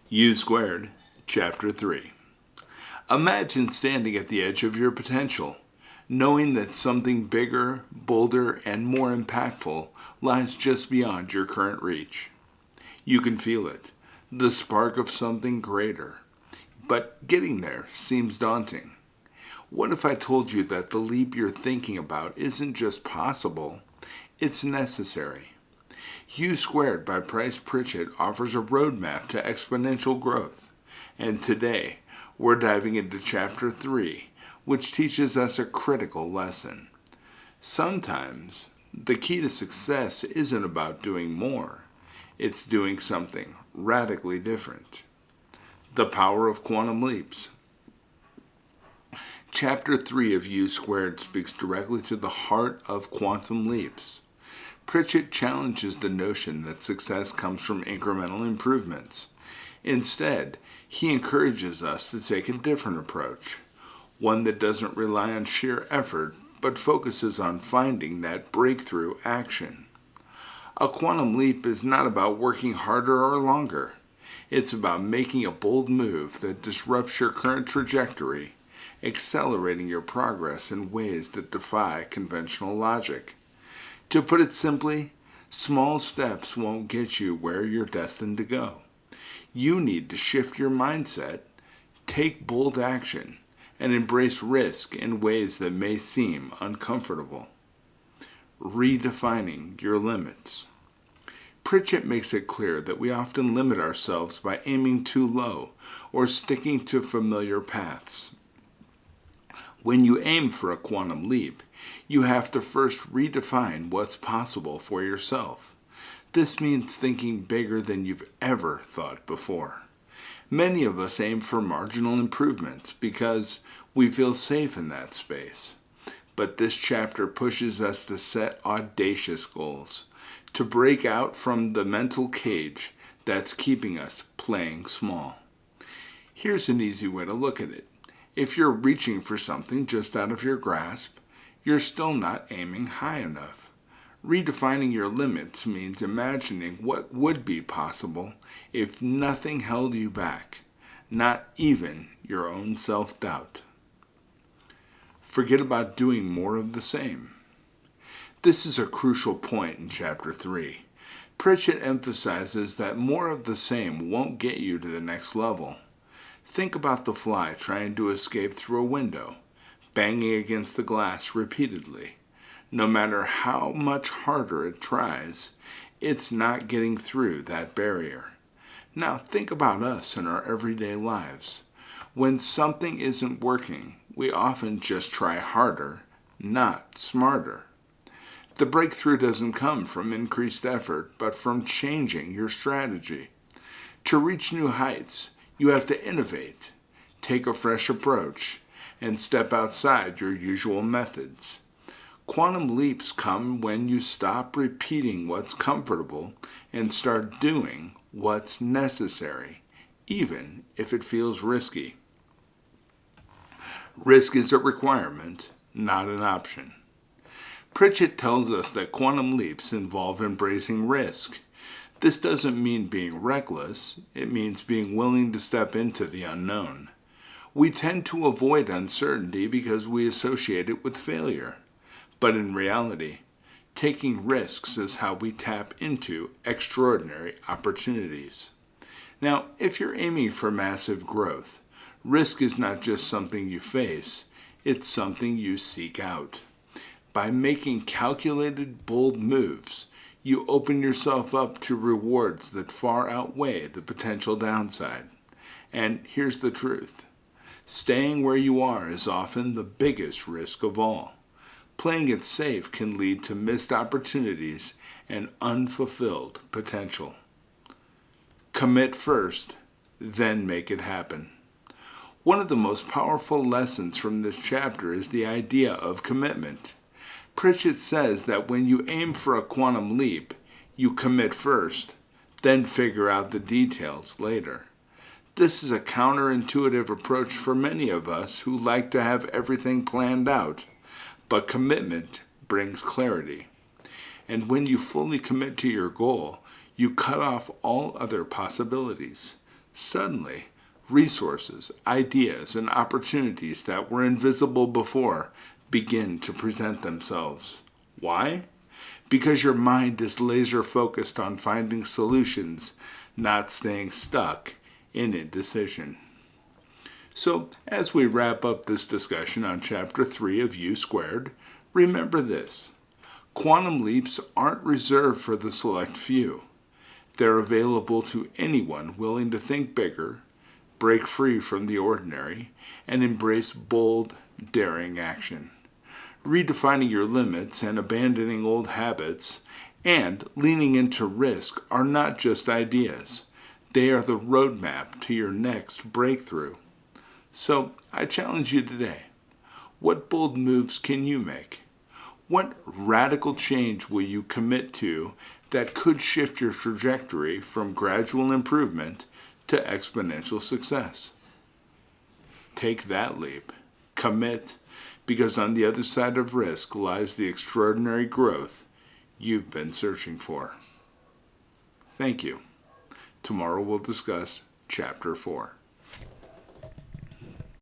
You², Chapter 3. Imagine standing at the edge of your potential, knowing that something bigger, bolder, and more impactful lies just beyond your current reach. You can feel it, the spark of something greater. But getting there seems daunting. What if I told you that the leap you're thinking about isn't just possible, it's necessary? You² by Price Pritchett offers a roadmap to exponential growth. And today, we're diving into Chapter 3, which teaches us a critical lesson. Sometimes, the key to success isn't about doing more. It's doing something radically different. The power of quantum leaps. Chapter 3 of You² speaks directly to the heart of quantum leaps. Pritchett challenges the notion that success comes from incremental improvements. Instead, he encourages us to take a different approach, one that doesn't rely on sheer effort, but focuses on finding that breakthrough action. A quantum leap is not about working harder or longer. It's about making a bold move that disrupts your current trajectory, accelerating your progress in ways that defy conventional logic. To put it simply, small steps won't get you where you're destined to go. You need to shift your mindset, take bold action, and embrace risk in ways that may seem uncomfortable. Redefining your limits. Pritchett makes it clear that we often limit ourselves by aiming too low or sticking to familiar paths. When you aim for a quantum leap, you have to first redefine what's possible for yourself. This means thinking bigger than you've ever thought before. Many of us aim for marginal improvements because we feel safe in that space. But this chapter pushes us to set audacious goals, to break out from the mental cage that's keeping us playing small. Here's an easy way to look at it. If you're reaching for something just out of your grasp, you're still not aiming high enough. Redefining your limits means imagining what would be possible if nothing held you back, not even your own self-doubt. Forget about doing more of the same. This is a crucial point in Chapter 3. Pritchett emphasizes that more of the same won't get you to the next level. Think about the fly trying to escape through a window, banging against the glass repeatedly. No matter how much harder it tries, it's not getting through that barrier. Now think about us in our everyday lives. When something isn't working, we often just try harder, not smarter. The breakthrough doesn't come from increased effort, but from changing your strategy. To reach new heights, you have to innovate, take a fresh approach, and step outside your usual methods. Quantum leaps come when you stop repeating what's comfortable and start doing what's necessary, even if it feels risky. Risk is a requirement, not an option. Pritchett tells us that quantum leaps involve embracing risk. This doesn't mean being reckless, it means being willing to step into the unknown. We tend to avoid uncertainty because we associate it with failure. But in reality, taking risks is how we tap into extraordinary opportunities. Now, if you're aiming for massive growth, risk is not just something you face, it's something you seek out. By making calculated, bold moves, you open yourself up to rewards that far outweigh the potential downside. And here's the truth. Staying where you are is often the biggest risk of all. Playing it safe can lead to missed opportunities and unfulfilled potential. Commit first, then make it happen. One of the most powerful lessons from this chapter is the idea of commitment. Pritchett says that when you aim for a quantum leap, you commit first, then figure out the details later. This is a counterintuitive approach for many of us who like to have everything planned out, but commitment brings clarity. And when you fully commit to your goal, you cut off all other possibilities. Suddenly, resources, ideas, and opportunities that were invisible before begin to present themselves. Why? Because your mind is laser focused on finding solutions, not staying stuck in indecision. So, as we wrap up this discussion on Chapter 3 of You², remember this. Quantum leaps aren't reserved for the select few. They're available to anyone willing to think bigger, break free from the ordinary, and embrace bold, daring action. Redefining your limits and abandoning old habits and leaning into risk are not just ideas. They are the roadmap to your next breakthrough. So, I challenge you today. What bold moves can you make? What radical change will you commit to that could shift your trajectory from gradual improvement to exponential success? Take that leap. Commit, because on the other side of risk lies the extraordinary growth you've been searching for. Thank you. Tomorrow we'll discuss Chapter 4.